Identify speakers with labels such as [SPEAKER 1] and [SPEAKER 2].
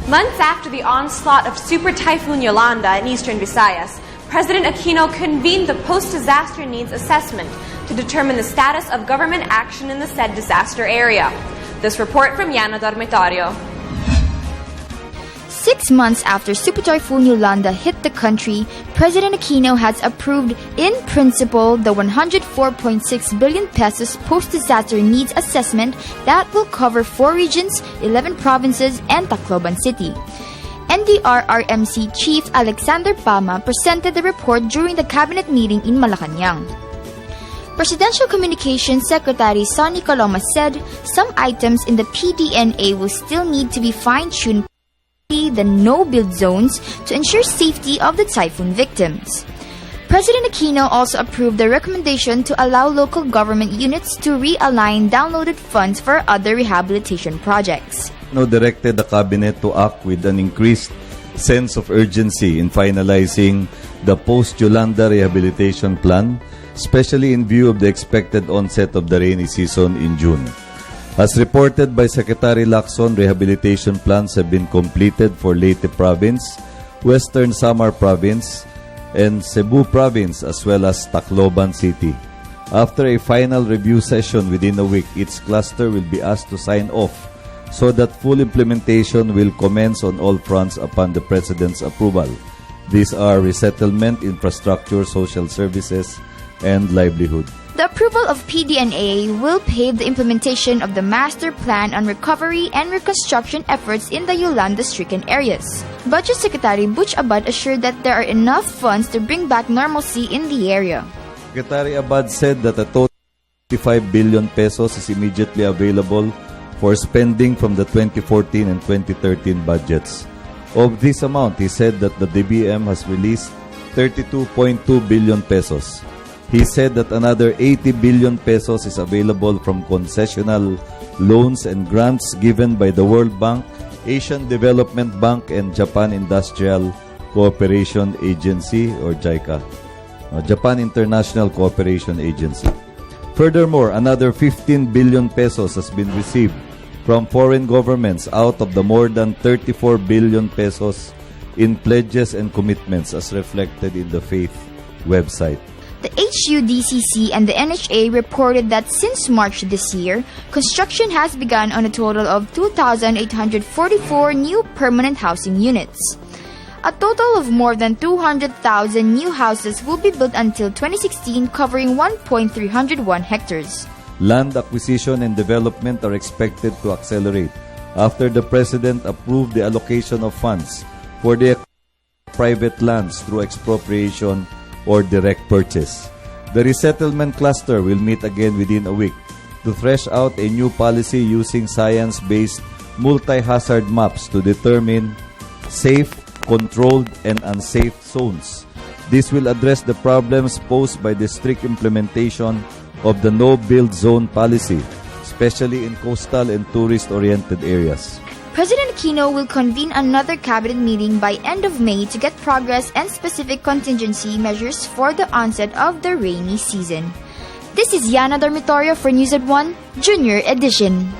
[SPEAKER 1] Months after the onslaught of Super Typhoon Yolanda in eastern Visayas, President Aquino convened the post-disaster needs assessment to determine the status of government action in the said disaster area. This report from Yana Dormitorio.
[SPEAKER 2] 6 months after Super Typhoon Yolanda hit the country, President Aquino has approved in principle the 104.6 billion pesos post-disaster needs assessment that will cover 4 regions, 11 provinces, and Tacloban City. NDRRMC Chief Alexander Pama presented the report during the cabinet meeting in Malacanang. Presidential Communications Secretary Sonny Coloma said some items in the PDNA will still need to be fine-tuned, the no-build zones, to ensure safety of the typhoon victims. President Aquino also approved the recommendation to allow local government units to realign downloaded funds for other rehabilitation projects.
[SPEAKER 3] Directed the cabinet to act with an increased sense of urgency in finalizing the post-Yolanda rehabilitation plan, especially in view of the expected onset of the rainy season in June. As reported by Secretary Lacson, rehabilitation plans have been completed for Leyte Province, Western Samar Province, and Cebu Province, as well as Tacloban City. After a final review session within a week, each cluster will be asked to sign off so that full implementation will commence on all fronts upon the President's approval. These are resettlement, infrastructure, social services, and livelihood.
[SPEAKER 2] The approval of PDNA will pave the implementation of the Master Plan on Recovery and Reconstruction efforts in the Yolanda-stricken areas. Budget Secretary Butch Abad assured that there are enough funds to bring back normalcy in the area.
[SPEAKER 3] Secretary Abad said that a total of 55 billion pesos is immediately available for spending from the 2014 and 2013 budgets. Of this amount, he said that the DBM has released 32.2 billion pesos. He said that another 80 billion pesos is available from concessional loans and grants given by the World Bank, Asian Development Bank, and Japan Industrial Cooperation Agency, or JICA, Japan International Cooperation Agency. Furthermore, another 15 billion pesos has been received from foreign governments out of the more than 34 billion pesos in pledges and commitments as reflected in the FAITH website.
[SPEAKER 2] The HUDCC and the NHA reported that since March this year, construction has begun on a total of 2,844 new permanent housing units. A total of more than 200,000 new houses will be built until 2016, covering 1.301 hectares.
[SPEAKER 3] Land acquisition and development are expected to accelerate after the President approved the allocation of funds for the private lands through expropriation or direct purchase. The resettlement cluster will meet again within a week to thresh out a new policy using science-based multi-hazard maps to determine safe, controlled, and unsafe zones. This will address the problems posed by the strict implementation of the no-build zone policy, especially in coastal and tourist-oriented areas.
[SPEAKER 2] President Aquino will convene another cabinet meeting by end of May to get progress and specific contingency measures for the onset of the rainy season. This is Yana Dormitorio for News at 1, Junior Edition.